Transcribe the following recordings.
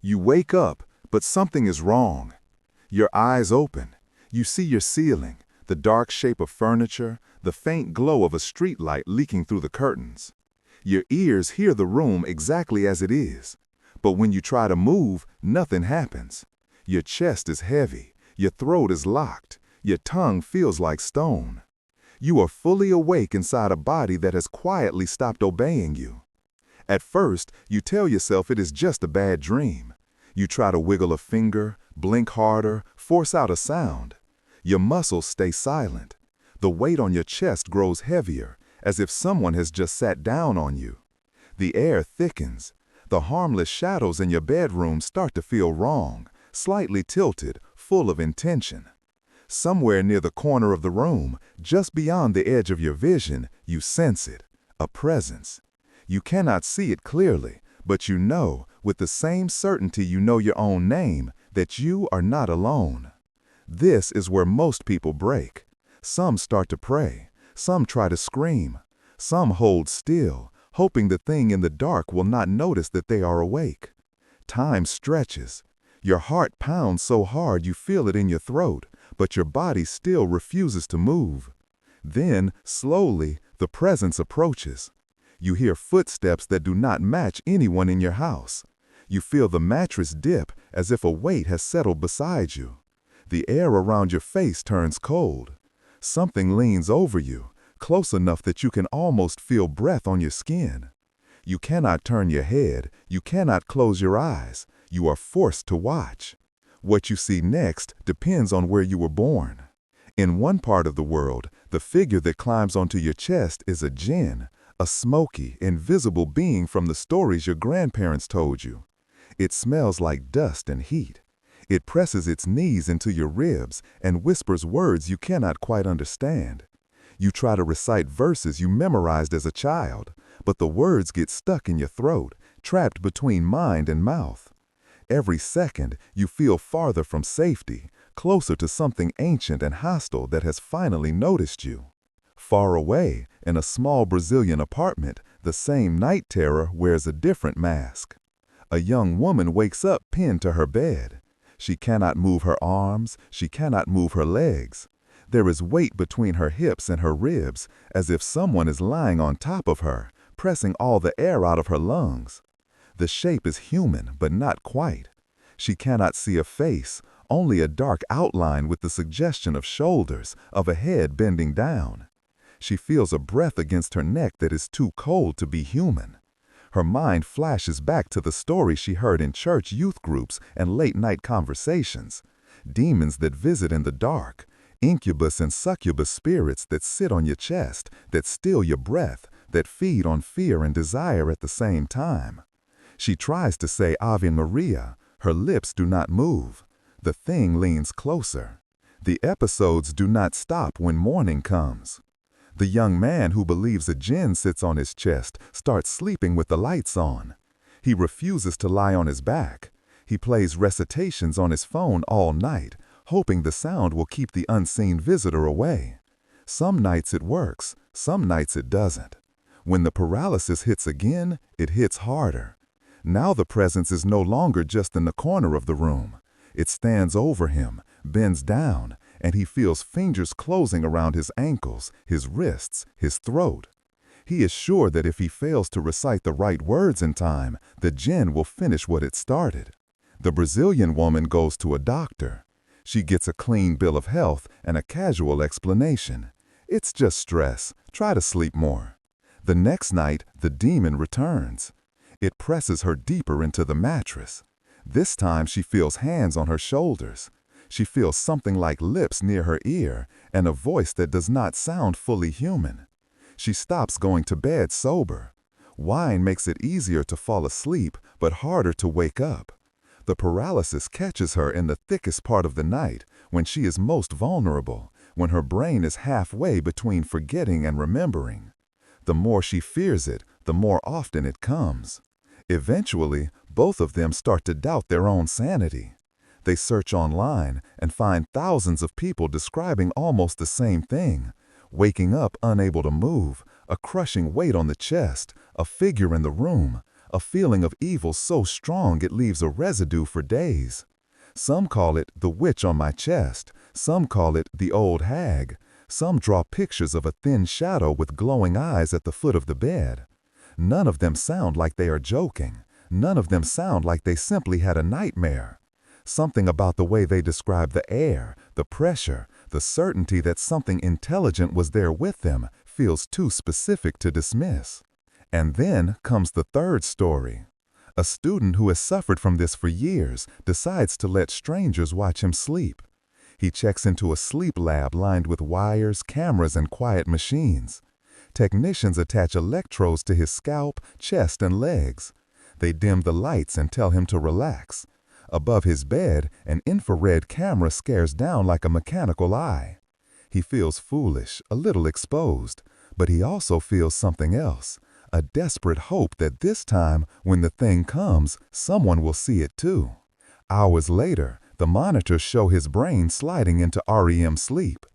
You wake up, but something is wrong. Your eyes open. You see your ceiling, the dark shape of furniture, the faint glow of a streetlight leaking through the curtains. Your ears hear the room exactly as it is. But when you try to move, nothing happens. Your chest is heavy. Your throat is locked. Your tongue feels like stone. You are fully awake inside a body that has quietly stopped obeying you. At first, you tell yourself it is just a bad dream. You try to wiggle a finger, blink harder, force out a sound. Your muscles stay silent. The weight on your chest grows heavier, as if someone has just sat down on you. The air thickens. The harmless shadows in your bedroom start to feel wrong, slightly tilted, full of intention. Somewhere near the corner of the room, just beyond the edge of your vision, you sense it, a presence. You cannot see it clearly, but you know, with the same certainty you know your own name, that you are not alone. This is where most people break. Some start to pray. Some try to scream. Some hold still, hoping the thing in the dark will not notice that they are awake. Time stretches. Your heart pounds so hard you feel it in your throat, but your body still refuses to move. Then, slowly, the presence approaches. You hear footsteps that do not match anyone in your house. You feel the mattress dip as if a weight has settled beside you. The air around your face turns cold. Something leans over you, close enough that you can almost feel breath on your skin. You cannot turn your head, you cannot close your eyes. You are forced to watch. What you see next depends on where you were born. In one part of the world, the figure that climbs onto your chest is a jinn, a smoky, invisible being from the stories your grandparents told you. It smells like dust and heat. It presses its knees into your ribs and whispers words you cannot quite understand. You try to recite verses you memorized as a child, but the words get stuck in your throat, trapped between mind and mouth. Every second, you feel farther from safety, closer to something ancient and hostile that has finally noticed you. Far away, in a small Brazilian apartment, the same night terror wears a different mask. A young woman wakes up pinned to her bed. She cannot move her arms, she cannot move her legs. There is weight between her hips and her ribs, as if someone is lying on top of her, pressing all the air out of her lungs. The shape is human, but not quite. She cannot see a face, only a dark outline with the suggestion of shoulders, of a head bending down. She feels a breath against her neck that is too cold to be human. Her mind flashes back to the story she heard in church youth groups and late-night conversations. Demons that visit in the dark, incubus and succubus spirits that sit on your chest, that steal your breath, that feed on fear and desire at the same time. She tries to say Ave Maria. Her lips do not move. The thing leans closer. The episodes do not stop when morning comes. The young man who believes a jinn sits on his chest starts sleeping with the lights on. He refuses to lie on his back. He plays recitations on his phone all night, hoping the sound will keep the unseen visitor away. Some nights it works, some nights it doesn't. When the paralysis hits again, it hits harder. Now the presence is no longer just in the corner of the room. It stands over him, bends down, and he feels fingers closing around his ankles, his wrists, his throat. He is sure that if he fails to recite the right words in time, the jinn will finish what it started. The Brazilian woman goes to a doctor. She gets a clean bill of health and a casual explanation. It's just stress. Try to sleep more. The next night, the demon returns. It presses her deeper into the mattress. This time she feels hands on her shoulders. She feels something like lips near her ear and a voice that does not sound fully human. She stops going to bed sober. Wine makes it easier to fall asleep, but harder to wake up. The paralysis catches her in the thickest part of the night, when she is most vulnerable, when her brain is halfway between forgetting and remembering. The more she fears it, the more often it comes. Eventually, both of them start to doubt their own sanity. They search online and find thousands of people describing almost the same thing: waking up unable to move, a crushing weight on the chest, a figure in the room, a feeling of evil so strong it leaves a residue for days. Some call it the witch on my chest, some call it the old hag, some draw pictures of a thin shadow with glowing eyes at the foot of the bed. None of them sound like they are joking. None of them sound like they simply had a nightmare. Something about the way they describe the air, the pressure, the certainty that something intelligent was there with them feels too specific to dismiss. And then comes the third story. A student who has suffered from this for years decides to let strangers watch him sleep. He checks into a sleep lab lined with wires, cameras, and quiet machines. Technicians attach electrodes to his scalp, chest, and legs. They dim the lights and tell him to relax. Above his bed, an infrared camera scares down like a mechanical eye. He feels foolish, a little exposed, but he also feels something else, a desperate hope that this time, when the thing comes, someone will see it too. Hours later, the monitors show his brain sliding into REM sleep.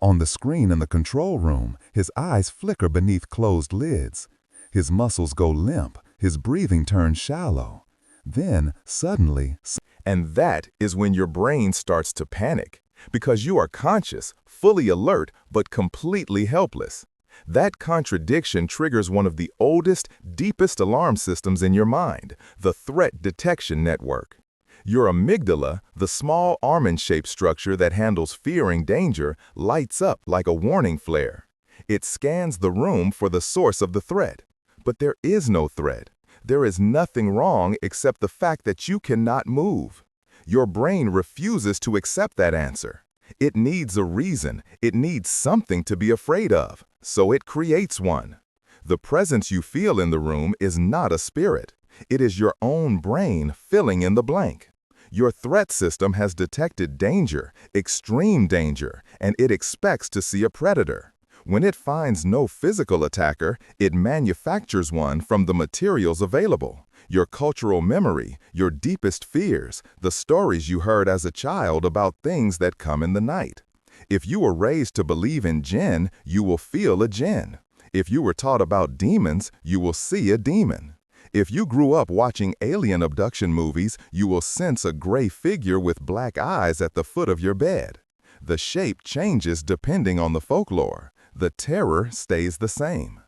On the screen in the control room, his eyes flicker beneath closed lids. His muscles go limp, his breathing turns shallow. Then, suddenly, and that is when your brain starts to panic, because you are conscious, fully alert, but completely helpless. That contradiction triggers one of the oldest, deepest alarm systems in your mind, the threat detection network. Your amygdala, the small almond-shaped structure that handles fearing danger, lights up like a warning flare. It scans the room for the source of the threat. But there is no threat. There is nothing wrong except the fact that you cannot move. Your brain refuses to accept that answer. It needs a reason. It needs something to be afraid of, so it creates one. The presence you feel in the room is not a spirit. It is your own brain filling in the blank. Your threat system has detected danger, extreme danger, and it expects to see a predator. When it finds no physical attacker, it manufactures one from the materials available. Your cultural memory, your deepest fears, the stories you heard as a child about things that come in the night. If you were raised to believe in jinn, you will feel a jinn. If you were taught about demons, you will see a demon. If you grew up watching alien abduction movies, you will sense a gray figure with black eyes at the foot of your bed. The shape changes depending on the folklore. The terror stays the same.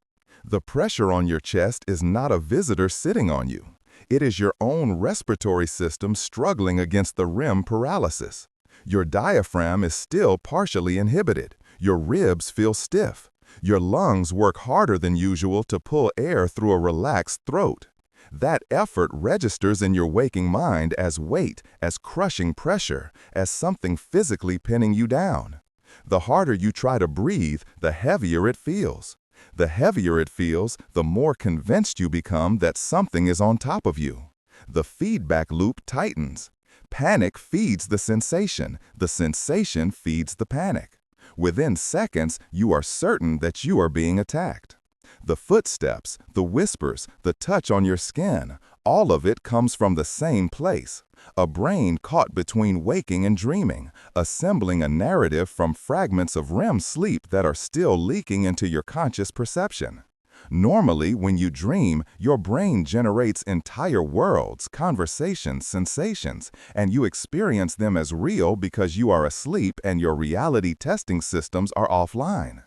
The pressure on your chest is not a visitor sitting on you. It is your own respiratory system struggling against the REM paralysis. Your diaphragm is still partially inhibited. Your ribs feel stiff. Your lungs work harder than usual to pull air through a relaxed throat. That effort registers in your waking mind as weight, as crushing pressure, as something physically pinning you down. The harder you try to breathe, the heavier it feels. The heavier it feels, the more convinced you become that something is on top of you. The feedback loop tightens. Panic feeds the sensation feeds the panic. Within seconds, you are certain that you are being attacked. The footsteps, the whispers, the touch on your skin, all of it comes from the same place. A brain caught between waking and dreaming, assembling a narrative from fragments of REM sleep that are still leaking into your conscious perception. Normally, when you dream, your brain generates entire worlds, conversations, sensations, and you experience them as real because you are asleep and your reality testing systems are offline.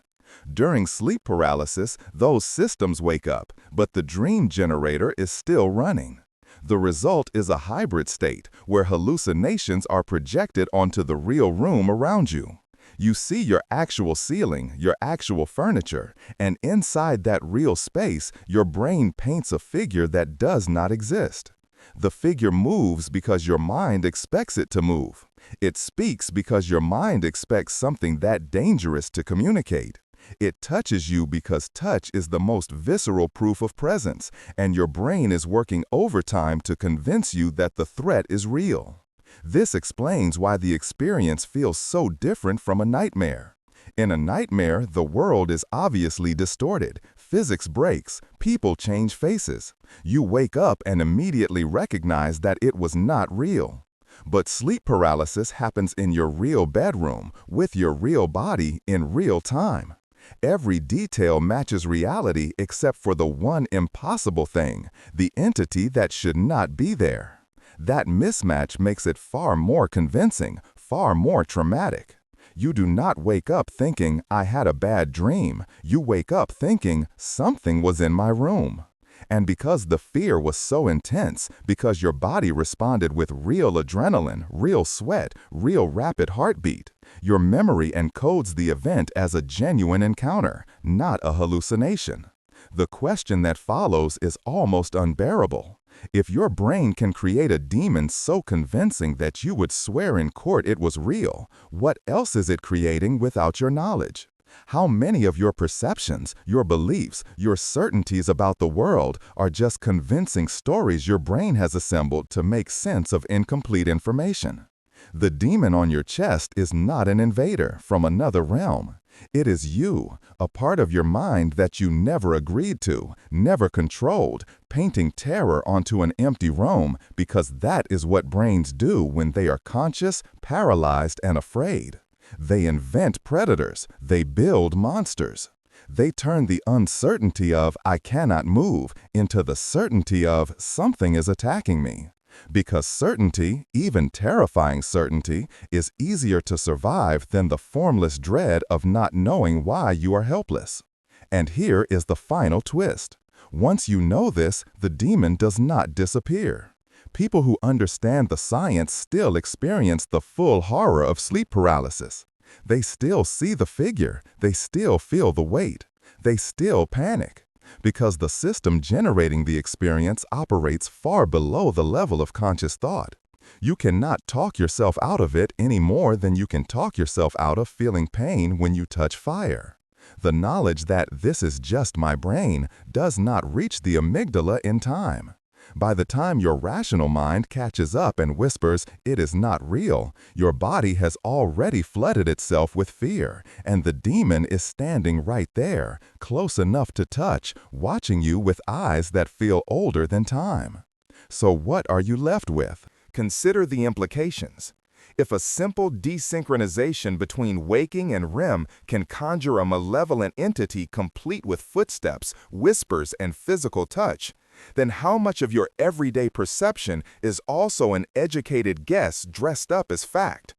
During sleep paralysis, those systems wake up, but the dream generator is still running. The result is a hybrid state where hallucinations are projected onto the real room around you. You see your actual ceiling, your actual furniture, and inside that real space, your brain paints a figure that does not exist. The figure moves because your mind expects it to move. It speaks because your mind expects something that dangerous to communicate. It touches you because touch is the most visceral proof of presence, and your brain is working overtime to convince you that the threat is real. This explains why the experience feels so different from a nightmare. In a nightmare, the world is obviously distorted. Physics breaks. People change faces. You wake up and immediately recognize that it was not real. But sleep paralysis happens in your real bedroom, with your real body, in real time. Every detail matches reality except for the one impossible thing, the entity that should not be there. That mismatch makes it far more convincing, far more traumatic. You do not wake up thinking, I had a bad dream. You wake up thinking, something was in my room. And because the fear was so intense, because your body responded with real adrenaline, real sweat, real rapid heartbeat, your memory encodes the event as a genuine encounter, not a hallucination. The question that follows is almost unbearable. If your brain can create a demon so convincing that you would swear in court it was real, what else is it creating without your knowledge? How many of your perceptions, your beliefs, your certainties about the world are just convincing stories your brain has assembled to make sense of incomplete information? The demon on your chest is not an invader from another realm. It is you, a part of your mind that you never agreed to, never controlled, painting terror onto an empty room because that is what brains do when they are conscious, paralyzed, and afraid. They invent predators. They build monsters. They turn the uncertainty of I cannot move into the certainty of something is attacking me. Because certainty, even terrifying certainty, is easier to survive than the formless dread of not knowing why you are helpless. And here is the final twist. Once you know this, the demon does not disappear. People who understand the science still experience the full horror of sleep paralysis. They still see the figure. They still feel the weight. They still panic. Because the system generating the experience operates far below the level of conscious thought. You cannot talk yourself out of it any more than you can talk yourself out of feeling pain when you touch fire. The knowledge that this is just my brain does not reach the amygdala in time. By the time your rational mind catches up and whispers, it is not real, your body has already flooded itself with fear, and the demon is standing right there, close enough to touch, watching you with eyes that feel older than time. So what are you left with? Consider the implications. If a simple desynchronization between waking and REM can conjure a malevolent entity complete with footsteps, whispers, and physical touch, then how much of your everyday perception is also an educated guess dressed up as fact?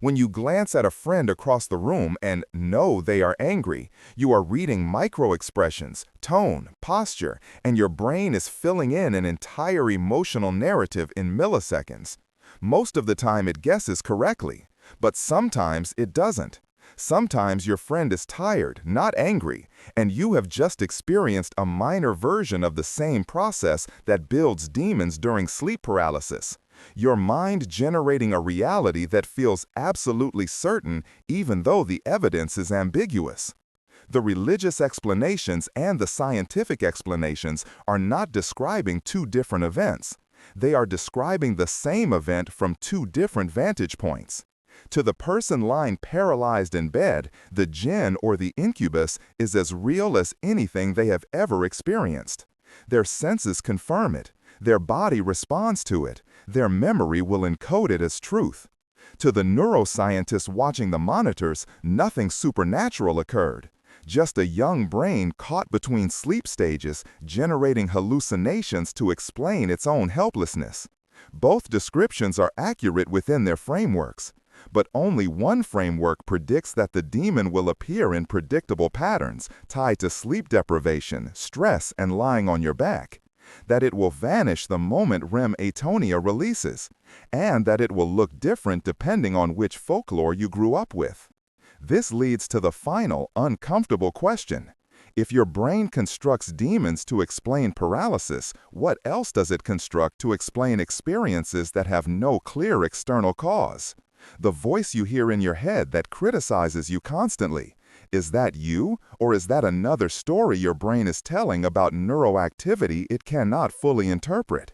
When you glance at a friend across the room and know they are angry, you are reading micro-expressions, tone, posture, and your brain is filling in an entire emotional narrative in milliseconds. Most of the time it guesses correctly, but sometimes it doesn't. Sometimes your friend is tired, not angry, and you have just experienced a minor version of the same process that builds demons during sleep paralysis. Your mind generating a reality that feels absolutely certain even though the evidence is ambiguous. The religious explanations and the scientific explanations are not describing two different events. They are describing the same event from two different vantage points. To the person lying paralyzed in bed, the jinn or the incubus is as real as anything they have ever experienced. Their senses confirm it. Their body responds to it. Their memory will encode it as truth. To the neuroscientist watching the monitors, nothing supernatural occurred. Just a young brain caught between sleep stages, generating hallucinations to explain its own helplessness. Both descriptions are accurate within their frameworks. But only one framework predicts that the demon will appear in predictable patterns tied to sleep deprivation, stress, and lying on your back. That it will vanish the moment REM atonia releases, and that it will look different depending on which folklore you grew up with. This leads to the final, uncomfortable question. If your brain constructs demons to explain paralysis, what else does it construct to explain experiences that have no clear external cause? The voice you hear in your head that criticizes you constantly, is that you, or is that another story your brain is telling about neuroactivity it cannot fully interpret?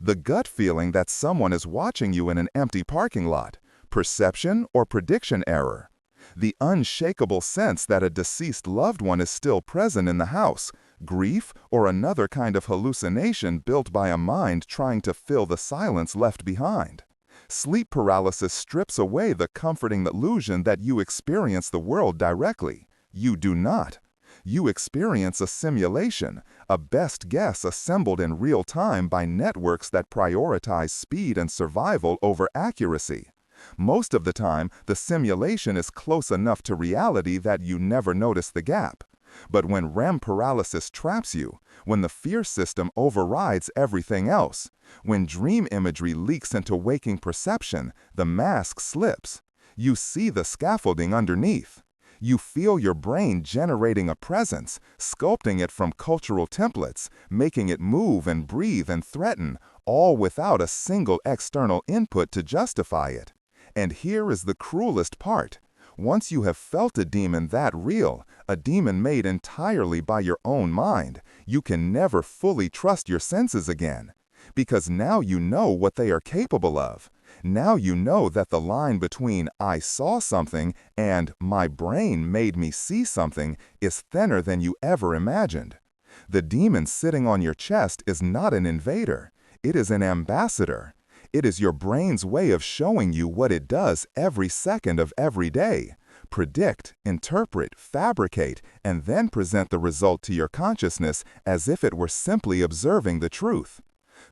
The gut feeling that someone is watching you in an empty parking lot, perception or prediction error? The unshakable sense that a deceased loved one is still present in the house, grief, or another kind of hallucination built by a mind trying to fill the silence left behind? Sleep paralysis strips away the comforting illusion that you experience the world directly. You do not. You experience a simulation, a best guess assembled in real time by networks that prioritize speed and survival over accuracy. Most of the time, the simulation is close enough to reality that you never notice the gap. But when REM paralysis traps you, when the fear system overrides everything else, when dream imagery leaks into waking perception, the mask slips. You see the scaffolding underneath. You feel your brain generating a presence, sculpting it from cultural templates, making it move and breathe and threaten, all without a single external input to justify it. And here is the cruelest part. Once you have felt a demon that real, a demon made entirely by your own mind, you can never fully trust your senses again. Because now you know what they are capable of. Now you know that the line between "I saw something" and "my brain made me see something" is thinner than you ever imagined. The demon sitting on your chest is not an invader. It is an ambassador. It is your brain's way of showing you what it does every second of every day. Predict, interpret, fabricate, and then present the result to your consciousness as if it were simply observing the truth.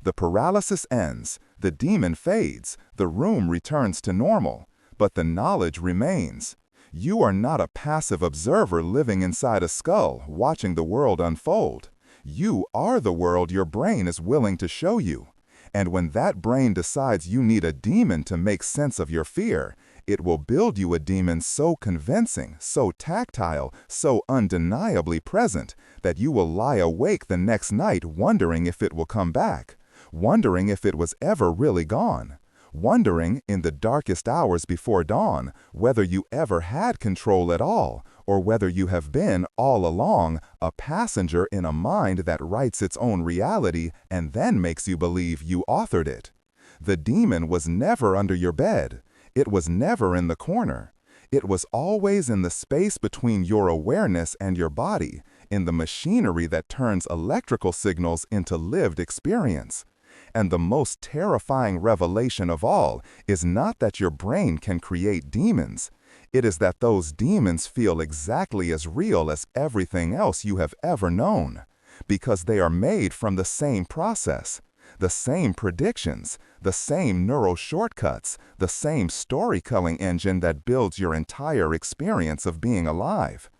The paralysis ends, the demon fades, the room returns to normal, but the knowledge remains. You are not a passive observer living inside a skull, watching the world unfold. You are the world your brain is willing to show you. And when that brain decides you need a demon to make sense of your fear, it will build you a demon so convincing, so tactile, so undeniably present, that you will lie awake the next night wondering if it will come back, wondering if it was ever really gone, wondering, in the darkest hours before dawn, whether you ever had control at all, or whether you have been, all along, a passenger in a mind that writes its own reality and then makes you believe you authored it. The demon was never under your bed. It was never in the corner. It was always in the space between your awareness and your body, in the machinery that turns electrical signals into lived experience. And the most terrifying revelation of all is not that your brain can create demons. It is that those demons feel exactly as real as everything else you have ever known, because they are made from the same process, the same predictions, the same neural shortcuts, the same storytelling engine that builds your entire experience of being alive.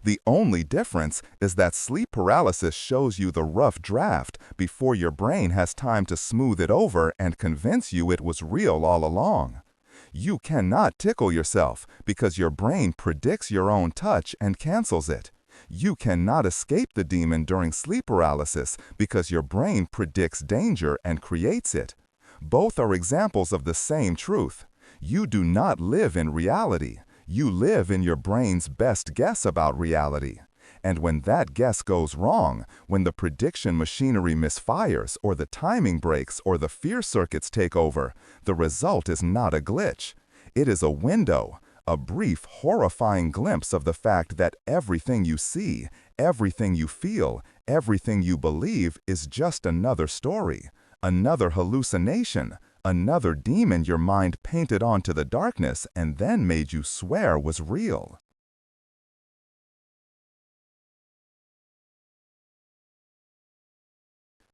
The only difference is that sleep paralysis shows you the rough draft before your brain has time to smooth it over and convince you it was real all along. You cannot tickle yourself because your brain predicts your own touch and cancels it. You cannot escape the demon during sleep paralysis because your brain predicts danger and creates it. Both are examples of the same truth. You do not live in reality. You live in your brain's best guess about reality. And when that guess goes wrong, when the prediction machinery misfires, or the timing breaks, or the fear circuits take over, the result is not a glitch. It is a window, a brief, horrifying glimpse of the fact that everything you see, everything you feel, everything you believe is just another story, another hallucination, another demon your mind painted onto the darkness and then made you swear was real.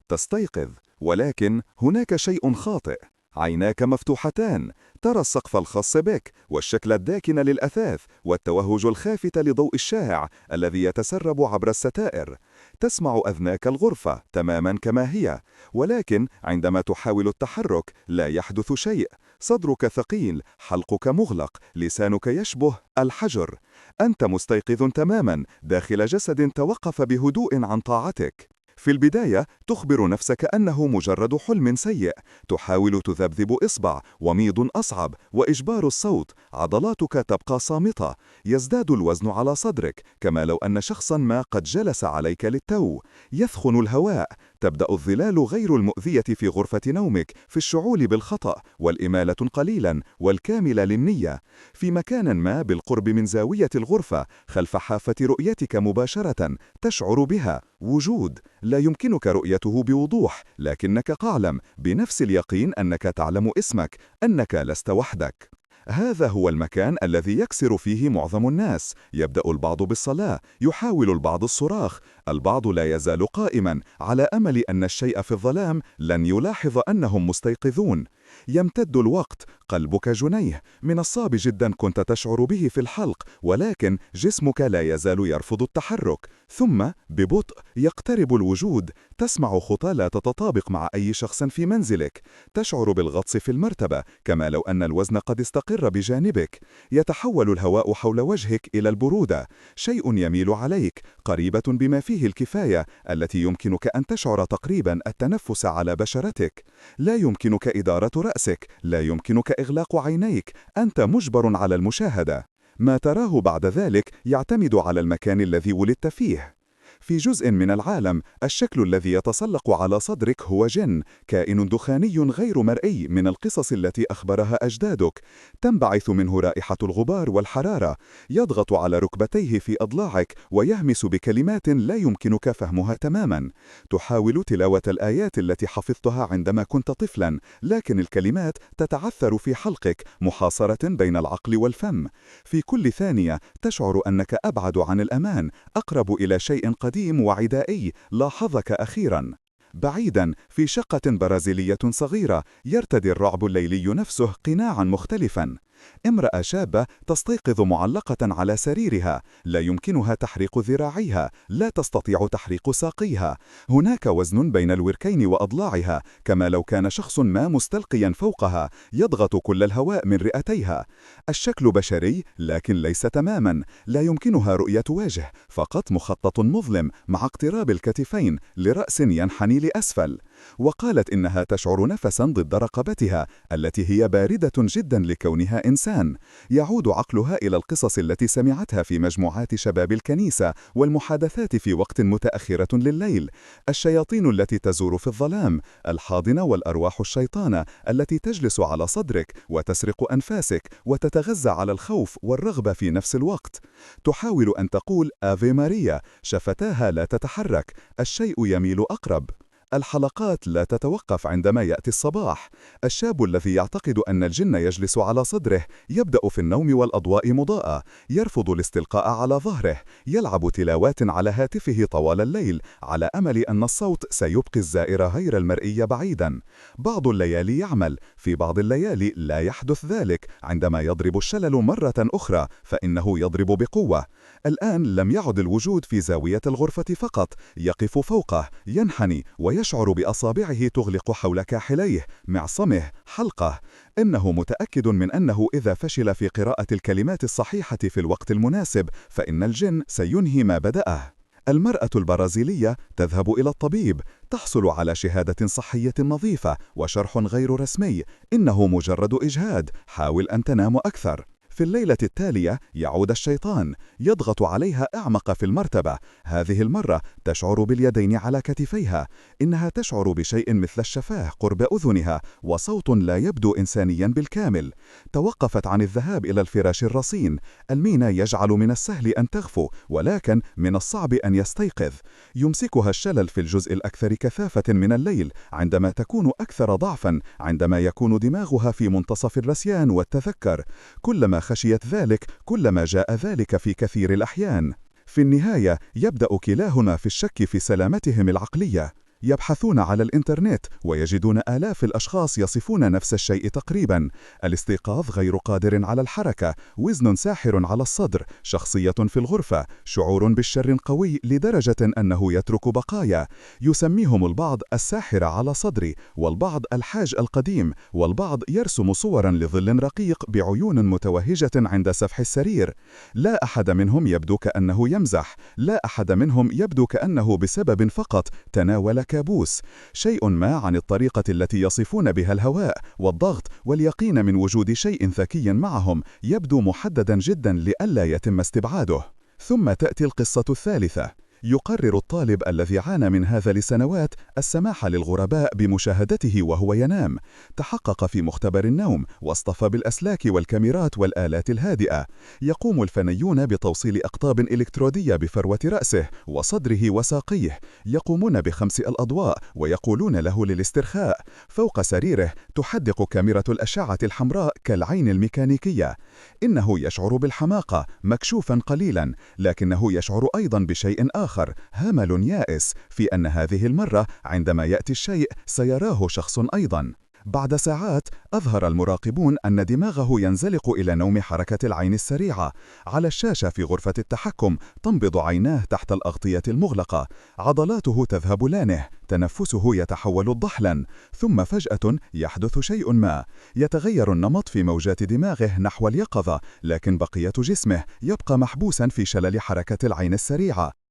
تستيقظ، ولكن هناك شيء خاطئ. عيناك مفتوحتان، ترى السقف الخاص بك، والشكل الداكن للأثاث، والتوهج الخافت لضوء الشائع الذي يتسرب عبر الستائر. تسمع أذناك الغرفة تماما كما هي، ولكن عندما تحاول التحرك لا يحدث شيء. صدرك ثقيل، حلقك مغلق، لسانك يشبه الحجر. أنت مستيقظ تماما داخل جسد توقف بهدوء عن طاعتك. في البداية تخبر نفسك أنه مجرد حلم سيء، تحاول تذبذب إصبع، وميض أصعب، وإجبار الصوت، عضلاتك تبقى صامتة، يزداد الوزن على صدرك، كما لو أن شخصا ما قد جلس عليك للتو، يثخن الهواء، تبدأ الظلال غير المؤذية في غرفة نومك في الشعور بالخطأ، والإمالة قليلا، والكاملة للنية، في مكان ما بالقرب من زاوية الغرفة، خلف حافة رؤيتك مباشرة، تشعر بها، وجود، لا يمكنك رؤيته بوضوح، لكنك تعلم بنفس اليقين أنك تعلم اسمك، أنك لست وحدك. هذا هو المكان الذي يكسر فيه معظم الناس. يبدأ البعض بالصلاة، يحاول البعض الصراخ، البعض لا يزال قائما على أمل أن الشيء في الظلام لن يلاحظ أنهم مستيقظون. يمتد الوقت، قلبك جنيه، من الصعب جدا كنت تشعر به في الحلق، ولكن جسمك لا يزال يرفض التحرك. ثم ببطء يقترب الوجود، تسمع خطى لا تتطابق مع أي شخص في منزلك، تشعر بالغطس في المرتبة كما لو أن الوزن قد استقر بجانبك. يتحول الهواء حول وجهك إلى البرودة، شيء يميل عليك، قريبة بما فيه الكفاية، التي يمكنك أن تشعر تقريبا التنفس على بشرتك. لا يمكنك إدارة رأسك، لا يمكنك إغلاق عينيك، أنت مجبر على المشاهدة. ما تراه بعد ذلك يعتمد على المكان الذي ولدت فيه. في جزء من العالم، الشكل الذي يتسلق على صدرك هو جن، كائن دخاني غير مرئي من القصص التي أخبرها أجدادك. تنبعث منه رائحة الغبار والحرارة، يضغط على ركبتيه في أضلاعك ويهمس بكلمات لا يمكنك فهمها تماما. تحاول تلاوة الآيات التي حفظتها عندما كنت طفلا، لكن الكلمات تتعثر في حلقك، محاصرة بين العقل والفم. في كل ثانية تشعر أنك أبعد عن الأمان، أقرب إلى شيء قديم وعدائي لاحظك أخيرا. بعيدا في شقة برازيلية صغيرة، يرتدي الرعب الليلي نفسه قناعا مختلفا. امرأة شابة تستيقظ معلقة على سريرها، لا يمكنها تحريك ذراعيها، لا تستطيع تحريك ساقيها. هناك وزن بين الوركين وأضلاعها، كما لو كان شخص ما مستلقيا فوقها، يضغط كل الهواء من رئتيها. الشكل بشري لكن ليس تماما، لا يمكنها رؤية وجه، فقط مخطط مظلم مع اقتراب الكتفين لرأس ينحني لأسفل. وقالت إنها تشعر نفسا ضد رقبتها التي هي باردة جدا لكونها إنسان. يعود عقلها إلى القصص التي سمعتها في مجموعات شباب الكنيسة والمحادثات في وقت متأخرة لليل. الشياطين التي تزور في الظلام، الحاضنة والأرواح الشيطانة التي تجلس على صدرك وتسرق أنفاسك وتتغذى على الخوف والرغبة في نفس الوقت. تحاول أن تقول آفي ماريا، شفتاها لا تتحرك، الشيء يميل أقرب. الحلقات لا تتوقف عندما يأتي الصباح. الشاب الذي يعتقد أن الجن يجلس على صدره يبدأ في النوم والأضواء مضاءة، يرفض الاستلقاء على ظهره، يلعب تلاوات على هاتفه طوال الليل على أمل أن الصوت سيبقي الزائر غير المرئي بعيدا. بعض الليالي يعمل، في بعض الليالي لا يحدث ذلك. عندما يضرب الشلل مرة أخرى فإنه يضرب بقوة. الآن لم يعد الوجود في زاوية الغرفة فقط، يقف فوقه، ينحني ويشعر بأصابعه تغلق حول كاحليه، معصمه، حلقه. إنه متأكد من أنه إذا فشل في قراءة الكلمات الصحيحة في الوقت المناسب فإن الجن سينهي ما بدأه. المرأة البرازيلية تذهب إلى الطبيب، تحصل على شهادة صحية نظيفة وشرح غير رسمي، إنه مجرد إجهاد، حاول أن تنام أكثر. في الليلة التالية يعود الشيطان، يضغط عليها أعمق في المرتبة. هذه المرة تشعر باليدين على كتفيها، إنها تشعر بشيء مثل الشفاه قرب أذنها وصوت لا يبدو إنسانيا بالكامل. توقفت عن الذهاب إلى الفراش الرصين. المينا يجعل من السهل أن تغفو، ولكن من الصعب أن يستيقظ. يمسكها الشلل في الجزء الأكثر كثافة من الليل، عندما تكون أكثر ضعفا، عندما يكون دماغها في منتصف الرسيان والتذكر. كلما خشيت ذلك كلما جاء ذلك في كثير الأحيان. في النهاية يبدأ كلاهما في الشك في سلامتهم العقلية. يبحثون على الإنترنت ويجدون آلاف الأشخاص يصفون نفس الشيء تقريبا: الاستيقاظ غير قادر على الحركة، وزن ساحر على الصدر، شخصية في الغرفة، شعور بالشر قوي لدرجة أنه يترك بقايا. يسميهم البعض الساحر على صدري، والبعض الحاج القديم، والبعض يرسم صورا لظل رقيق بعيون متوهجة عند سفح السرير. لا أحد منهم يبدو كأنه يمزح، لا أحد منهم يبدو كأنه بسبب فقط تناول كابوس. شيء ما عن الطريقة التي يصفون بها الهواء والضغط واليقين من وجود شيء ذكي معهم يبدو محددا جدا لئلا يتم استبعاده. ثم تأتي القصة الثالثة. يقرر الطالب الذي عانى من هذا لسنوات السماح للغرباء بمشاهدته وهو ينام. تحقق في مختبر النوم واصطفى بالأسلاك والكاميرات والآلات الهادئة. يقوم الفنيون بتوصيل أقطاب إلكترودية بفروة رأسه وصدره وساقيه. يقومون بخمس الأضواء ويقولون له للاسترخاء. فوق سريره تحدق كاميرا الأشعة الحمراء كالعين الميكانيكية. إنه يشعر بالحماقة مكشوفا قليلا، لكنه يشعر أيضا بشيء آخر، همل يائس في أن هذه المرة عندما يأتي الشيء سيراه شخص أيضا. بعد ساعات أظهر المراقبون أن دماغه ينزلق إلى نوم حركة العين السريعة. على الشاشة في غرفة التحكم تنبض عيناه تحت الأغطية المغلقة. عضلاته تذهب لانه، تنفسه يتحول ضحلا. ثم فجأة يحدث شيء ما. يتغير النمط في موجات دماغه نحو اليقظة، لكن بقية جسمه يبقى محبوسا في شلل حركة العين السريعة.